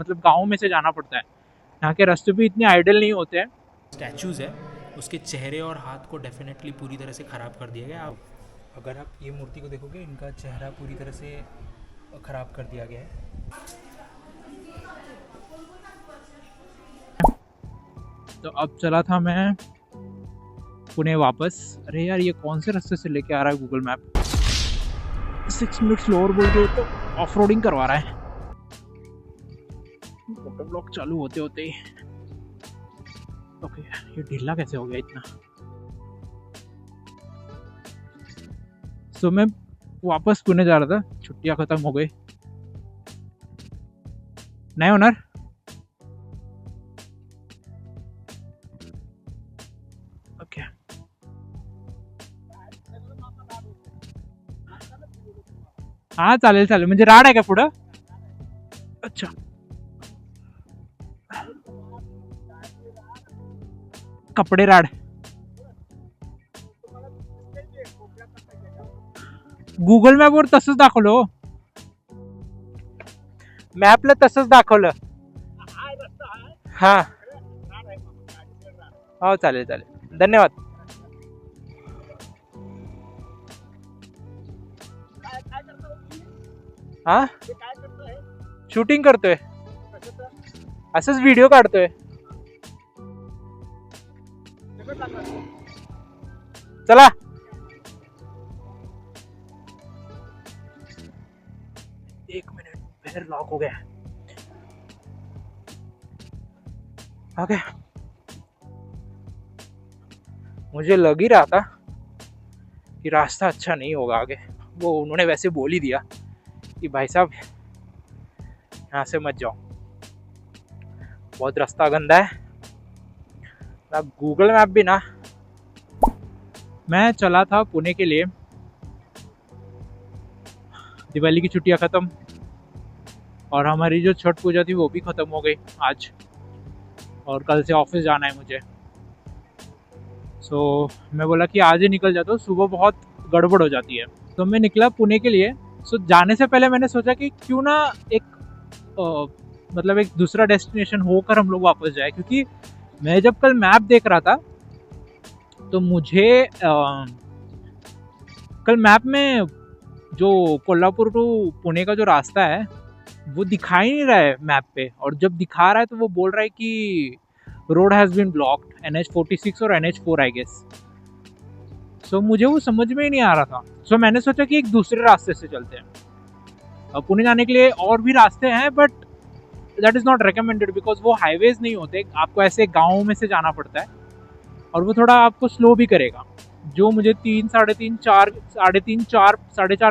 मतलब गाँव में से जाना पड़ता है। यहाँ के रास्ते भी इतने आइडल नहीं होते हैं। स्टैचूज़ है उसके चेहरे और हाथ को डेफिनेटली पूरी तरह से ख़राब कर दिया गया। आप अगर आप ये मूर्ति को देखोगे, इनका चेहरा पूरी तरह से ख़राब कर दिया गया है। तो अब चला था मैं पुणे वापस। अरे यार, ये कौन से रास्ते से लेके आ रहा है गूगल मैप। 6 मिनट स्लोअर बोल के तो ऑफ रोडिंग करवा रहा है। फोटो ब्लॉक चालू होते होते ही। ओके, ये ढीला कैसे हो गया इतना। सो मैं वापस पुणे जा रहा था, छुट्टियां खत्म हो गई। नए ओनर, ओके। हाँ चालेल चालेल, म्हणजे राड आहे का पुढं? अच्छा, कपडे राड गुगल मॅपवर तसंच दाखवलं हो. मॅपला तसंच दाखवलं. हा, हो चालेल चालेल, धन्यवाद. हा, शूटिंग करतोय, असंच व्हिडिओ काढतोय. चला. एक मिनट, फिर लॉक हो गया. ओके, मुझे लग ही रहा था कि रास्ता अच्छा नहीं होगा आगे. वो उन्होंने वैसे बोल ही दिया कि भाई साहब यहाँ से मत जाओ, बहुत रास्ता गंदा है ना. गूगल मैप भी ना. मैं चला था पुणे के लिए, दिवाली की छुट्टियां खत्म और हमारी जो छठ पूजा थी वो भी खत्म हो गई आज, और कल से ऑफिस जाना है मुझे. सो मैं बोला कि आज ही निकल जाता हूँ, सुबह बहुत गड़बड़ हो जाती है. तो मैं निकला पुणे के लिए. सो जाने से पहले मैंने सोचा कि क्यों ना एक मतलब एक दूसरा डेस्टिनेशन होकर हम लोग वापस जाए, क्योंकि मैं जब कल मैप देख रहा था तो मुझे कल मैप में जो कोल्हापुर टू पुणे का जो रास्ता है वो दिखाई नहीं रहा है मैप पे, और जब दिखा रहा है तो वो बोल रहा है कि road has been blocked, NH46 और NH4 आई गेस. सो मुझे वो समझ में ही नहीं आ रहा था. सो मैंने सोचा कि एक दूसरे रास्ते से चलते हैं. अब पुणे जाने के लिए और भी रास्ते हैं, but that is not recommended because वो हाईवेज नहीं होते, आपको ऐसे गाँव में से जाना पड़ता है और वो थोड़ा आपको स्लो भी करेगा. जो मुझे 3 साढ़े 3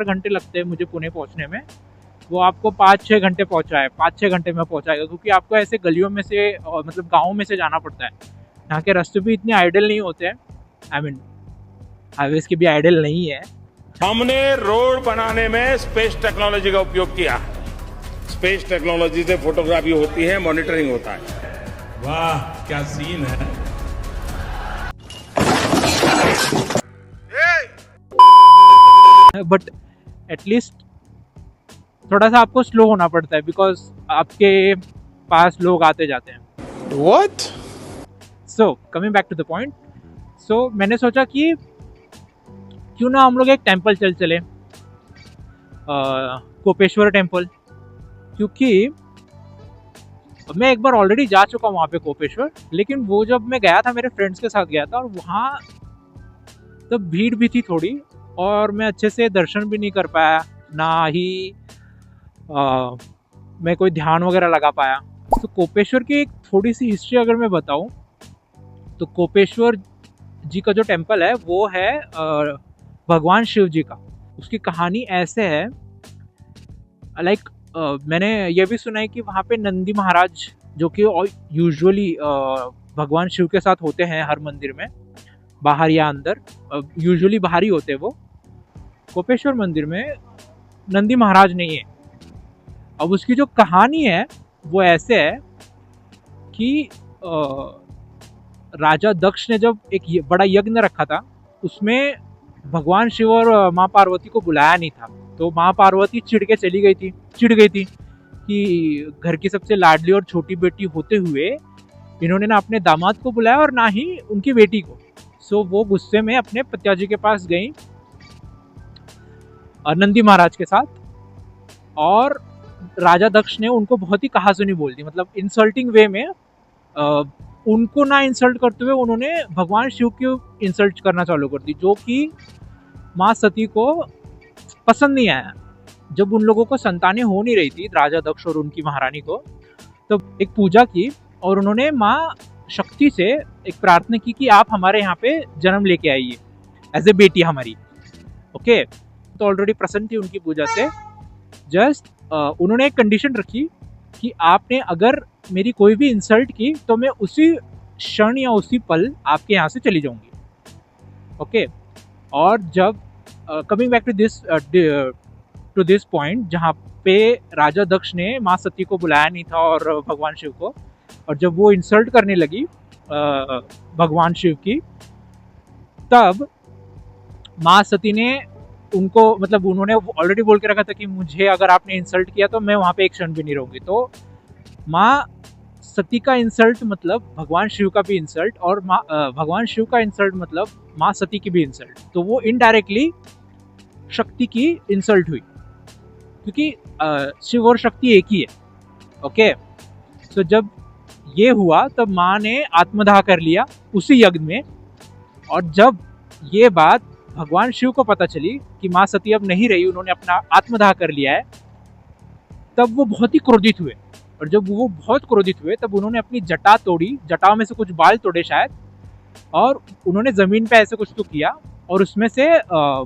घंटे लगते हैं मुझे पुणे पहुंचने में, वो आपको 5-6 घंटे पहुंचाए, 5-6 घंटे में पहुंचाएगा, क्योंकि आपको ऐसे गलियों में से मतलब गाँव में से जाना पड़ता है. यहाँ के रास्ते भी इतने आइडल नहीं होते हैं. आई मीन हाईवेज के भी आइडल नहीं है. हमने रोड बनाने में स्पेस टेक्नोलॉजी का उपयोग किया है. स्पेस टेक्नोलॉजी से फोटोग्राफी होती है, मॉनिटरिंग होता है. वाह क्या सीन है. बट एटलीस्ट थोड़ा सा आपको स्लो होना पड़ता है बिकॉज आपके पास लोग आते जाते हैं. What? So coming back to the point. So मैंने सोचा कि क्यों ना हम लोग एक टेम्पल चले, कोपेश्वर टेम्पल, क्योंकि मैं एक बार ऑलरेडी जा चुका हूँ वहाँ पे कोपेश्वर. लेकिन वो जब मैं गया था मेरे फ्रेंड्स के साथ गया था, और वहाँ तब भीड़ भी थी थोड़ी, और मैं अच्छे से दर्शन भी नहीं कर पाया, ना ही मैं कोई ध्यान वगैरह लगा पाया. तो कोपेश्वर की एक थोड़ी सी हिस्ट्री अगर मैं बताऊं, तो कोपेश्वर जी का जो टेम्पल है वो है भगवान शिव जी का. उसकी कहानी ऐसे है, लाइक मैंने ये भी सुना है कि वहाँ पे नंदी महाराज, जो कि यूजुअली भगवान शिव के साथ होते हैं हर मंदिर में, बाहर या अंदर, यूजुअली बाहर ही होते हैं वो. कोपेश्वर मंदिर में नंदी महाराज नहीं है. अब उसकी जो कहानी है वो ऐसे है कि राजा दक्ष ने जब एक बड़ा यज्ञ रखा था, उसमें भगवान शिव और माँ पार्वती को बुलाया नहीं था. तो माँ पार्वती चिढ़ गई थी कि घर की सबसे लाडली और छोटी बेटी होते हुए इन्होंने ना अपने दामाद को बुलाया और ना ही उनकी बेटी को। सो वो गुस्से में अपने पिताजी के पास गई नंदी महाराज के साथ, और राजा दक्ष ने उनको बहुत ही कहासुनी बोल दी, मतलब इंसल्टिंग वे में। उनको ना इंसल्ट करते हुए उन्होंने भगवान शिव की इंसल्ट करना चालू कर दी, जो कि माँ सती को पसंद नहीं आया। जब उन लोगों को संतानें हो नहीं रही थी, राजा दक्ष और उनकी महारानी को, तो एक पूजा की और उन्होंने माँ शक्ति से एक प्रार्थना की कि आप हमारे यहाँ पे जन्म लेके आइए एज ए बेटी हमारी। ओके, तो ऑलरेडी प्रसन्न थी उनकी पूजा से। जस्ट उन्होंने एक कंडीशन रखी कि आपने अगर मेरी कोई भी इंसल्ट की तो मैं उसी क्षण या उसी पल आपके यहाँ से चली जाऊंगी। ओके, और जब coming back to this point जहाँ पे राजा दक्ष ने माँ सती को बुलाया नहीं था और भगवान शिव को, और जब वो इंसल्ट करने लगी भगवान शिव की, तब माँ सती ने उनको, मतलब उन्होंने ऑलरेडी बोल के रखा था कि मुझे अगर आपने इंसल्ट किया तो मैं वहाँ पे एक क्षण भी नहीं रहूंगी। तो माँ सती का इंसल्ट मतलब भगवान शिव का भी इंसल्ट, और भगवान शिव का इंसल्ट मतलब माँ सती की भी इंसल्ट। तो वो इनडायरेक्टली शक्ति की इंसल्ट हुई, क्योंकि शिव और शक्ति एक ही है। ओके, तो जब ये हुआ तब माँ ने आत्मदाह कर लिया उसी यज्ञ में, और जब ये बात भगवान शिव को पता चली कि माँ सती अब नहीं रही, उन्होंने अपना आत्मदाह कर लिया है, तब वो बहुत ही क्रोधित हुए। और जब वो बहुत क्रोधित हुए तब उन्होंने अपनी जटा तोड़ी, जटाओं में से कुछ बाल तोड़े शायद, और उन्होंने जमीन पे ऐसे कुछ तो किया, और उसमें से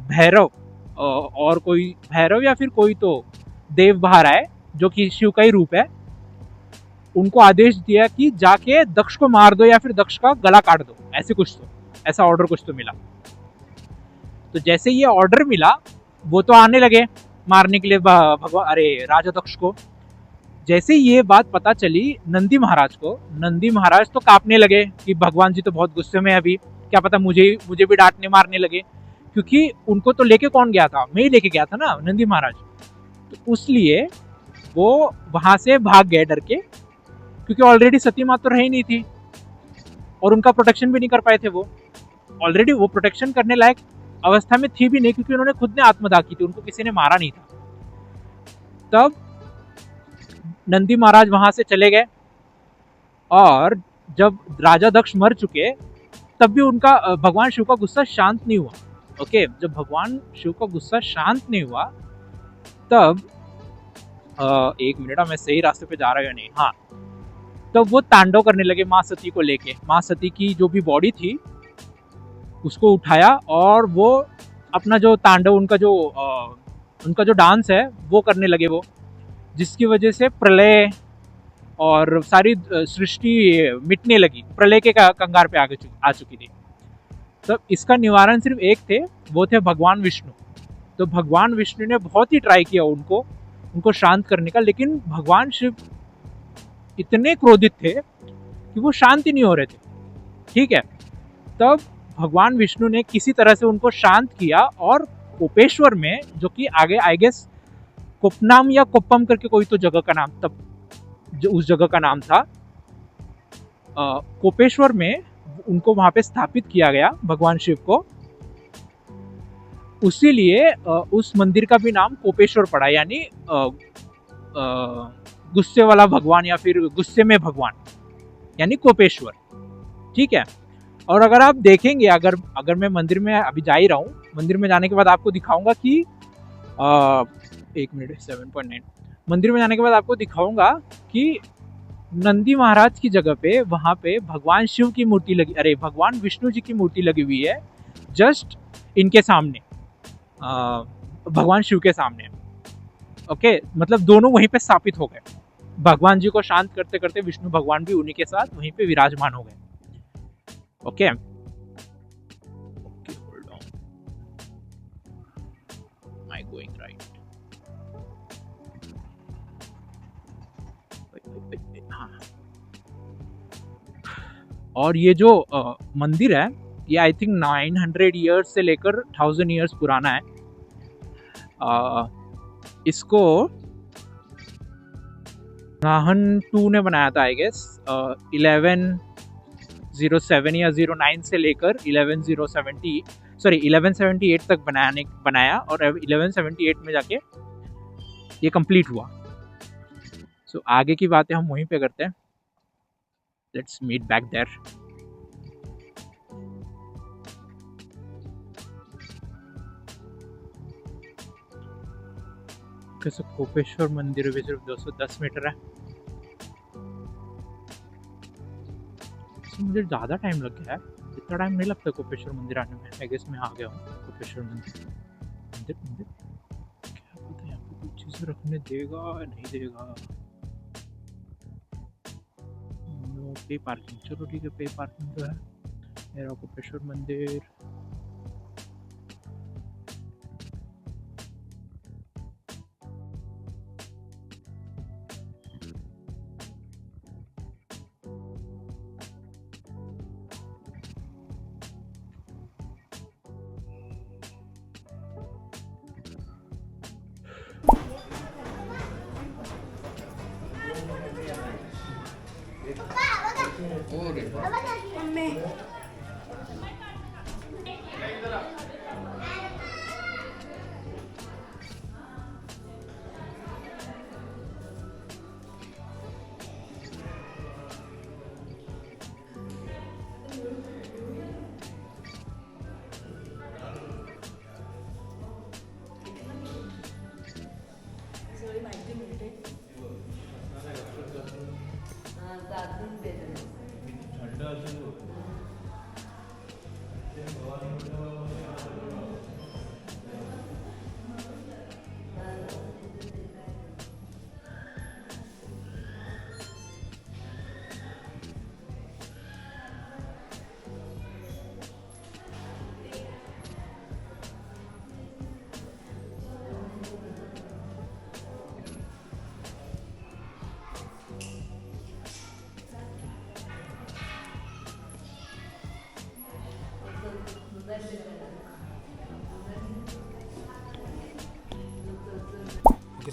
भैरव और कोई भैरव या फिर कोई तो देव बाहर आए जो कि शिव का ही रूप है। उनको आदेश दिया कि जाके दक्ष को मार दो या फिर दक्ष का गला काट दो, ऐसे कुछ तो, ऐसा ऑर्डर कुछ तो मिला। तो जैसे ये ऑर्डर मिला वो तो आने लगे मारने के लिए राजा दक्ष को। जैसे ये बात पता चली नंदी महाराज को, नंदी महाराज तो कांपने लगे कि भगवान जी तो बहुत गुस्से में अभी, क्या पता मुझे भी डांटने मारने लगे, क्योंकि उनको तो लेके कौन गया था, मैं ही लेके गया था ना, नंदी महाराज। तो इसलिए वो वहां से भाग गए डर के, क्योंकि ऑलरेडी सती माँ तो रही नहीं थी और उनका प्रोटेक्शन भी नहीं कर पाए थे। वो ऑलरेडी वो प्रोटेक्शन करने लायक अवस्था में थी भी नहीं, क्योंकि उन्होंने खुद ने आत्मदाह की थी, उनको किसी ने मारा नहीं था। तब नंदी महाराज वहां से चले गए, और जब राजा दक्ष मर चुके तब भी उनका भगवान शिव का गुस्सा शांत नहीं हुआ। ओके, जब भगवान शिव का गुस्सा शांत नहीं हुआ तब एक मिनट, मैं सही रास्ते पे जा रहा हूँ नहीं, हाँ, तब वो तांडव करने लगे माँ सती को लेके। माँ सती की जो भी बॉडी थी उसको उठाया और वो अपना जो तांडव, उनका जो डांस है वो करने लगे वो, जिसकी वजह से प्रलय और सारी सृष्टि मिटने लगी, प्रलय के कंगार पे आ चुकी थी। तो इसका निवारण सिर्फ एक थे, वो थे भगवान विष्णु। तो भगवान विष्णु ने बहुत ही ट्राई किया उनको शांत करने का, लेकिन भगवान शिव इतने क्रोधित थे कि वो शांत ही नहीं हो रहे थे। ठीक है, तब भगवान विष्णु ने किसी तरह से उनको शांत किया, और कोपेश्वर में, जो कि आगे आई गेस कोपनाम या कोप्पम करके कोई तो जगह का नाम, तब जो उस जगह का नाम था, कोपेश्वर में उनको वहां पे स्थापित किया गया भगवान शिव को। उसीलिए उस मंदिर का भी नाम कोपेश्वर पड़ा, यानी गुस्से वाला भगवान या फिर गुस्से में भगवान, यानी कोपेश्वर। ठीक है, और अगर आप देखेंगे, अगर मैं मंदिर में अभी जा ही रहा हूँ, मंदिर में जाने के बाद आपको दिखाऊंगा कि 1 मिनट 7.9, मंदिर में जाने के बाद आपको दिखाऊंगा कि नंदी महाराज की जगह पे वहां पे भगवान शिव की मूर्ति लगी, अरे भगवान विष्णु जी की मूर्ति लगी हुई है, जस्ट इनके सामने, भगवान शिव के सामने। ओके, मतलब दोनों वहीं पे स्थापित हो गए। भगवान जी को शांत करते करते विष्णु भगवान भी उन्हीं के साथ वहीं पे विराजमान हो गए। Okay, hold on, am I going right? हाँ, और ये जो मंदिर है, ये आई थिंक 900 ईयर्स से लेकर 1000 ईयर्स पुराना है। इसको नाहन 2 ने बनाया था आई गेस 1107 या 09 से लेकर 1178 तक बनाया और 1178 में जाके ये कंप्लीट हुआ। सो आगे की बातें हम वहीं पे करते हैं। Let's meet back there. कैसे कोपेश्वर मंदिर भी सिर्फ 210 मीटर है। मुझे ज़्यादा टाइम लग गया है, इतना टाइम नहीं लगता कोपेश्वर मंदिर आने में। आई गेस मैं आ गया हूँ कोपेश्वर मंदिर। मंदिर क्या पता यहाँ पे कुछ चीज़ रखने देगा नहीं देगा। नो पे पार्किंग, चलो ठीक है, पे पार्किंग तो है। मेरा कोपेश्वर मंदिर ओके।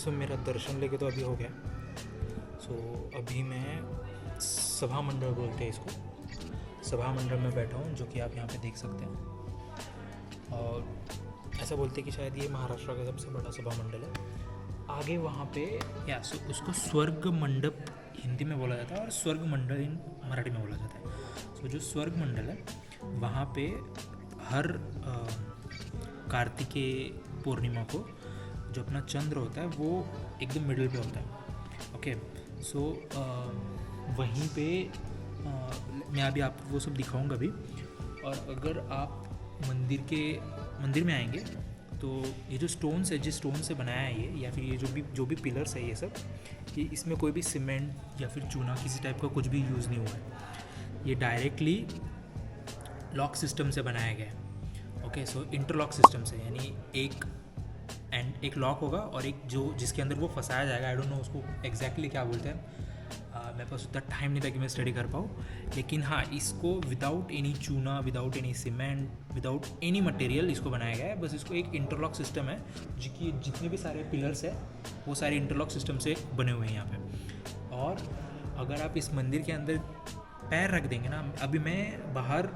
सो मेरा दर्शन लेके तो अभी हो गया। सो अभी मैं सभा मंडल बोलते हैं इसको, सभा मंडल में बैठा हूँ, जो कि आप यहाँ पे देख सकते हैं। और ऐसा बोलते हैं कि शायद ये महाराष्ट्र का सबसे बड़ा सभा मंडल है। आगे वहाँ पे उसको स्वर्ग मंडप हिंदी में बोला जाता है और स्वर्ग मंडल इन मराठी में बोला जाता है। सो जो स्वर्ग मंडल है वहाँ पे हर कार्तिकेय पूर्णिमा को जो अपना चंद्र होता है वो एकदम मिडिल पे होता है। ओके, सो वहीं पे मैं अभी आपको वो सब दिखाऊंगा भी। और अगर आप मंदिर में आएंगे तो ये जो स्टोन्स है, जिस स्टोन से बनाया है ये, या फिर ये जो भी पिलर्स है, ये सब, कि इसमें कोई भी सीमेंट या फिर चूना किसी टाइप का कुछ भी यूज़ नहीं हुआ है। ये डायरेक्टली लॉक सिस्टम से बनाया गया है। ओके, सो इंटरलॉक सिस्टम से, यानी एक लॉक होगा और एक जिसके अंदर वो फंसाया जाएगा। आई डोंट नो उसको एग्जैक्टली क्या बोलते हैं, मेरे पास उतना टाइम नहीं था कि मैं स्टडी कर पाऊँ। लेकिन हाँ, इसको विदाउट एनी चूना, without any cement, without any material इसको बनाया गया है। बस इसको एक इंटरलॉक सिस्टम है, जितने भी सारे पिलर्स हैं वो सारे इंटरलॉक सिस्टम से बने हुए हैं यहाँ पे। और अगर आप इस मंदिर के अंदर पैर रख देंगे ना, अभी मैं बाहर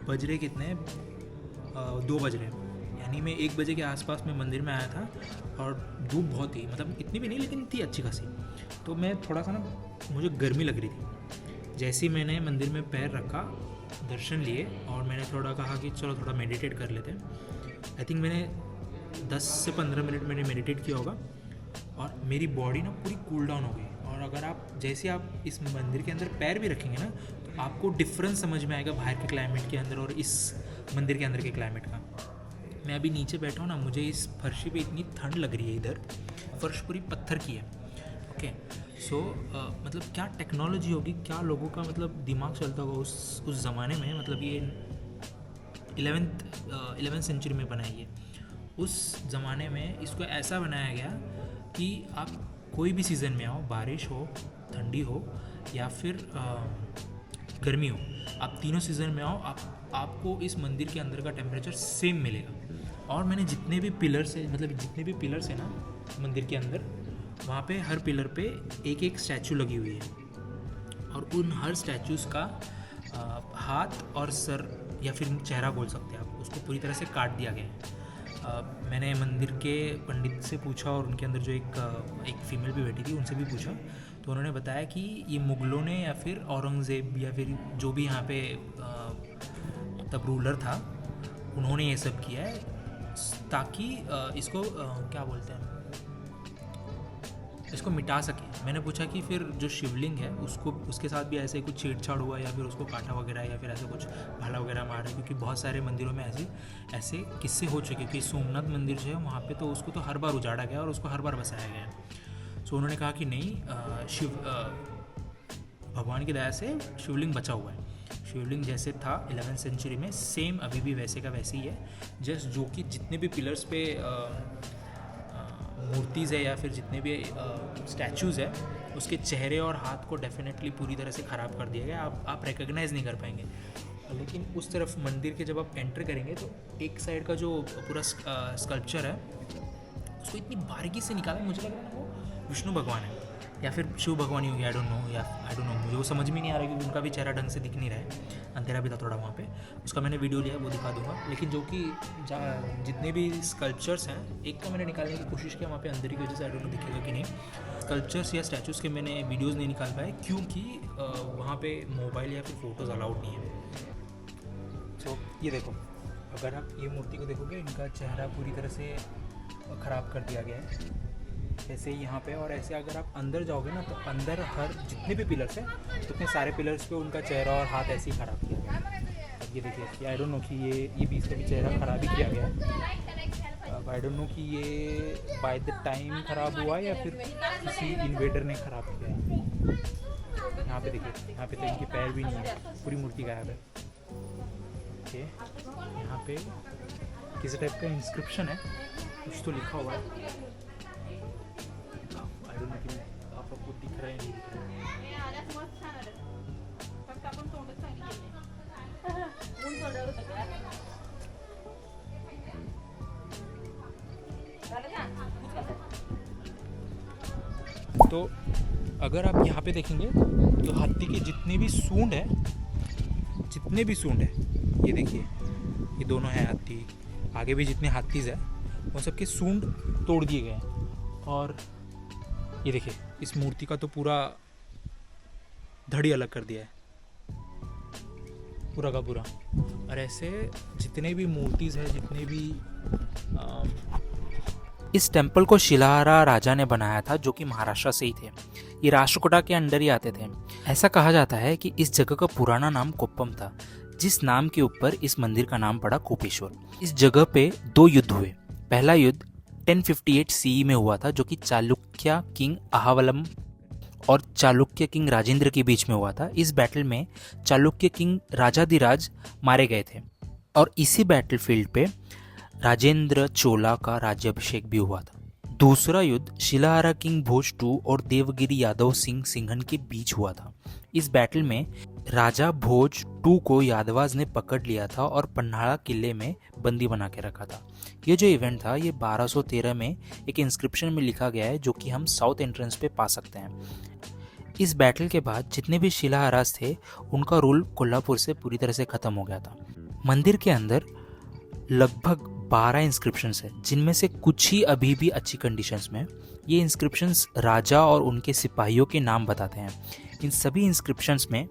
बज रहे कितने 2 बज रहे, यानी मैं 1 बजे के आसपास में मंदिर में आया था और धूप बहुत थी, मतलब इतनी भी नहीं लेकिन थी अच्छी खासी। तो मैं थोड़ा सा मुझे गर्मी लग रही थी। जैसे ही मैंने मंदिर में पैर रखा, दर्शन लिए और मैंने थोड़ा कहा कि चलो थोड़ा मेडिटेट कर लेते हैं। आई थिंक मैंने 10 से 15 मिनट मैंने मेडिटेट किया होगा और मेरी बॉडी ना पूरी कूल डाउन हो गई। और अगर आप जैसे आप इस मंदिर के अंदर पैर भी रखेंगे ना, तो आपको डिफरेंस समझ में आएगा बाहर के क्लाइमेट के अंदर और इस मंदिर के अंदर के क्लाइमेट का। मैं अभी नीचे बैठा हूँ ना, मुझे इस फर्शी पे इतनी ठंड लग रही है, इधर फर्श पूरी पत्थर की है। ओके, सो मतलब क्या टेक्नोलॉजी होगी, क्या लोगों का मतलब दिमाग चलता होगा उस ज़माने में। मतलब ये 11th सेंचुरी में बनाई है। उस ज़माने में इसको ऐसा बनाया गया कि आप कोई भी सीज़न में आओ, बारिश हो, ठंडी हो या फिर गर्मी हो, आप तीनों सीज़न में आओ, आपको इस मंदिर के अंदर का टेम्परेचर सेम मिलेगा। और मैंने जितने भी पिलर्स है ना मंदिर के अंदर, वहाँ पे हर पिलर पे एक एक स्टैचू लगी हुई है और उन हर स्टैचूज़ का हाथ और सर या फिर चेहरा बोल सकते हैं आप, उसको पूरी तरह से काट दिया गया है। मैंने मंदिर के पंडित से पूछा और उनके अंदर जो एक फीमेल भी बैठी थी उनसे भी पूछा, तो उन्होंने बताया कि ये मुग़लों ने या फिर औरंगज़ेब या फिर जो भी यहाँ पे तब रूलर था उन्होंने ये सब किया है ताकि इसको क्या बोलते हैं, इसको मिटा सके। मैंने पूछा कि फिर जो शिवलिंग है उसको उसके साथ भी ऐसे कुछ छेड़छाड़ हुआ या फिर उसको काटा वगैरह या फिर ऐसे कुछ भाला वगैरह मारा, क्योंकि बहुत सारे मंदिरों में ऐसे किस्से हो चुके, क्योंकि सोमनाथ मंदिर जो है वहाँ पे तो उसको तो हर बार उजाड़ा गया और उसको हर बार बसाया गया। सो उन्होंने कहा कि नहीं, भगवान की दया से शिवलिंग बचा हुआ है। शिवलिंग जैसे था 11th सेंचुरी में सेम अभी भी वैसे का वैसे ही है। जस्ट जो कि जितने भी पिलर्स पे मूर्तिज़ है या फिर जितने भी स्टैचूज़ है उसके चेहरे और हाथ को डेफिनेटली पूरी तरह से ख़राब कर दिया गया। आप रिकग्नाइज़ नहीं कर पाएंगे। लेकिन उस तरफ मंदिर के जब आप एंटर करेंगे तो एक साइड का जो पूरा स्कल्पचर है उसको इतनी बारीकी से निकाला, मुझे लग रहा है वो विष्णु भगवान है या फिर शिव भगवान ही होगी, आई डोंट नो, मुझे वो समझ में नहीं आ रहा क्योंकि उनका भी चेहरा ढंग से दिख नहीं रहा है, अंधेरा भी था थोड़ा वहाँ पे। उसका मैंने वीडियो लिया, वो दिखा दूंगा। लेकिन जो कि जितने भी स्कल्पचर्स हैं, एक तो मैंने निकालने की कोशिश किया वहाँ पे अंधेरे की वजह से, आई डोंट नो दिखेगा कि नहीं, स्कल्पचर्स या स्टैचूज़ के मैंने वीडियोज़ नहीं निकाल पाए क्योंकि वहाँ पर मोबाइल या फिर फ़ोटोज़ अलाउड नहीं है। सो ये देखो, अगर आप ये मूर्ति को देखोगे, इनका चेहरा पूरी तरह से ख़राब कर दिया गया है ऐसे ही यहाँ पे। और ऐसे अगर आप अंदर जाओगे ना तो अंदर हर जितने भी पिलर्स हैं उतने सारे पिलर्स पे उनका चेहरा और हाथ ऐसे ही ख़राब किया गया है। अब ये देखिए, आई डोंट नो कि ये बीच का भी चेहरा ख़राब ही किया गया है। अब आई डोंट नो कि ये बाय द टाइम ख़राब हुआ है या फिर किसी इन्वेडर ने ख़राब किया है। यहाँ पे देखिए, यहाँ पे तो इनकी पैर भी नहीं है, पूरी मूर्ति गायब है। ओके, यहाँ पे किसी टाइप का इंस्क्रिप्शन है, कुछ तो लिखा हुआ है, आपको दिख रहा है नहीं दिख रहा है। तो अगर आप यहाँ पे देखेंगे तो हाथी के जितने भी सूंड है, ये देखिए, ये दोनों हैं हाथी, आगे भी जितने हाथीज़ है वो सबके सूंड तोड़ दिए गए हैं। और ये देखिए, इस मूर्ति का तो पूरा धड़ी अलग कर दिया है, पूरा का पूरा। और ऐसे जितने भी मूर्तिज़ है, जितने भी इस टेम्पल को शिलाहारा राजा ने बनाया था, जो कि महाराष्ट्र से ही थे। ये राष्ट्रकूटा के अंडर ही आते थे। ऐसा कहा जाता है कि इस जगह का पुराना नाम कोप्पम था, जिस नाम के ऊपर इस मंदिर का नाम पड़ा कोपेश्वर। इस जगह पे 2 युद्ध हुए। पहला युद्ध 1058 CE में हुआ था, जो कि चालुक्य किंग अहावलम और चालुक्य किंग राजेंद्र के बीच में हुआ था। इस बैटल में चालुक्य किंग राजाधिराज मारे गए थे और इसी बैटलफील्ड पे राजेंद्र चोला का राज्याभिषेक भी हुआ था। दूसरा युद्ध शिलाहारा किंग भोज II और देवगिरी यादव सिंह सिंघन के बीच हुआ था। इस बैटल में राजा भोज II को यादवाज ने पकड़ लिया था और पन्हाड़ा किले में बंदी बना के रखा था। ये जो इवेंट था ये 1213 में एक इंस्क्रिप्शन में लिखा गया है, जो कि हम साउथ एंट्रेंस पे पा सकते हैं। इस बैटल के बाद जितने भी शिलाहारास थे उनका रूल कोल्हापुर से पूरी तरह से खत्म हो गया था। मंदिर के अंदर लगभग 12 इंस्क्रिप्शंस है, जिनमें से कुछ ही अभी भी अच्छी कंडीशंस में। ये इंस्क्रिप्शंस राजा और उनके सिपाहियों के नाम बताते हैं। इन सभी इंस्क्रिप्शंस में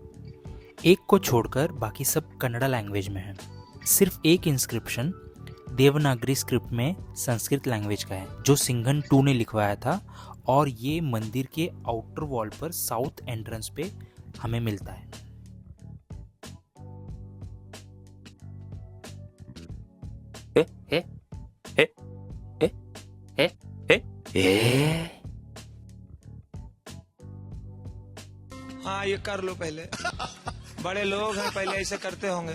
एक को छोड़कर बाकी सब कन्नड़ा लैंग्वेज में है। सिर्फ एक इंस्क्रिप्शन देवनागरी स्क्रिप्ट में संस्कृत लैंग्वेज का है, जो सिंघन II ने लिखवाया था, और ये मंदिर के आउटर वॉल पर साउथ एंट्रेंस पे हमें मिलता है। हाँ, ये कर लो पहले। बड़े लोग हैं, पहले ऐसे करते होंगे।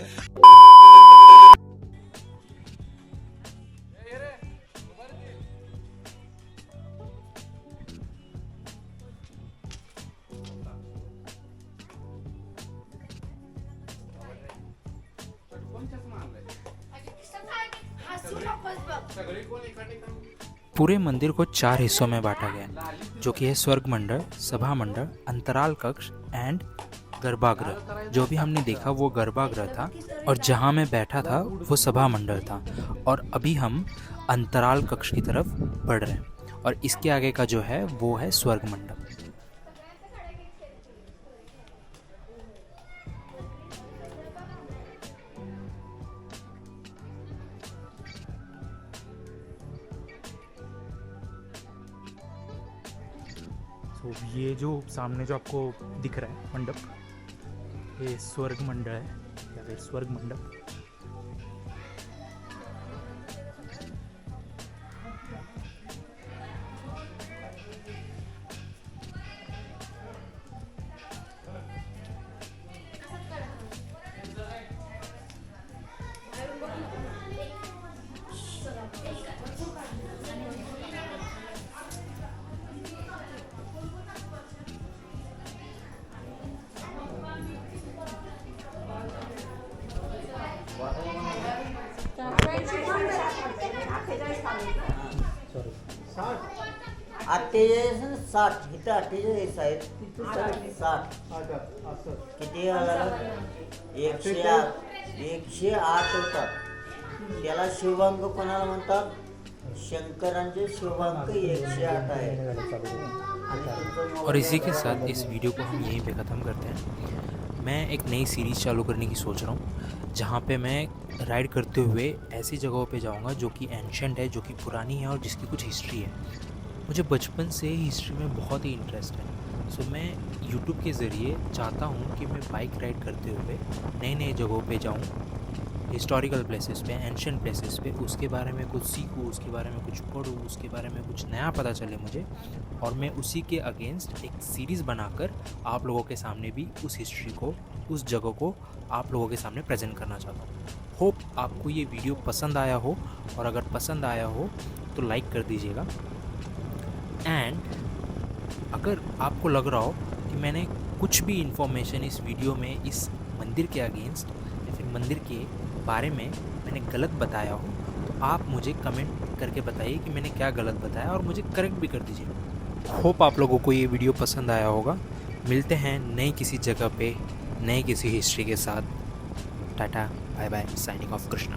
पूरे मंदिर को 4 हिस्सों में बांटा गया, जो कि है स्वर्ग मंडल, सभा मंडल, अंतराल कक्ष एंड गर्भागृह। जो भी हमने देखा वो गर्भागृह था और जहाँ मैं बैठा था वो सभा मंडल था। और अभी हम अंतराल कक्ष की तरफ बढ़ रहे हैं और इसके आगे का जो है वो है स्वर्ग मंडल। तो ये जो सामने जो आपको दिख रहा है मंडप, ये स्वर्ग मंडल है या फिर स्वर्ग मंडप। अठ्ठेचाळीस 60 इथं 48 आहेत, तिथं 60 किती झालं? 108 होतात. त्याला शिवांक कोणाला म्हणतात? शंकरांचे शिवांक 108 आहे. और इसी के साथ इस वीडियो को हम यहीं पे ख़त्म करते हैं। मैं एक नई सीरीज़ चालू करने की सोच रहा हूँ जहाँ पे मैं राइड करते हुए ऐसी जगहों पे जाऊँगा जो कि एंशेंट है, जो कि पुरानी है और जिसकी कुछ हिस्ट्री है। मुझे बचपन से ही हिस्ट्री में बहुत ही इंटरेस्ट है। सो मैं यूट्यूब के ज़रिए चाहता हूँ कि मैं बाइक राइड करते हुए नए नए जगहों पे जाऊँ, हिस्टोरिकल प्लेसेस पे, एंशिएंट प्लेसेस पे, उसके बारे में कुछ सीखूँ, उसके बारे में कुछ पढ़ूँ, उसके बारे में कुछ नया पता चले मुझे, और मैं उसी के अगेंस्ट एक सीरीज़ बनाकर आप लोगों के सामने भी उस हिस्ट्री को, उस जगह को आप लोगों के सामने प्रेजेंट करना चाहता हूँ। होप आपको ये वीडियो पसंद आया हो, और अगर पसंद आया हो तो लाइक कर दीजिएगा। एंड अगर आपको लग रहा हो कि मैंने कुछ भी इन्फॉर्मेशन इस वीडियो में इस मंदिर के अगेंस्ट या फिर मंदिर के बारे में मैंने गलत बताया हो, तो आप मुझे कमेंट करके बताइए कि मैंने क्या गलत बताया और मुझे करेक्ट भी कर दीजिए। होप आप लोगों को ये वीडियो पसंद आया होगा। मिलते हैं नई किसी जगह पे, नई किसी हिस्ट्री के साथ। Tata, bye bye, signing off Krishna.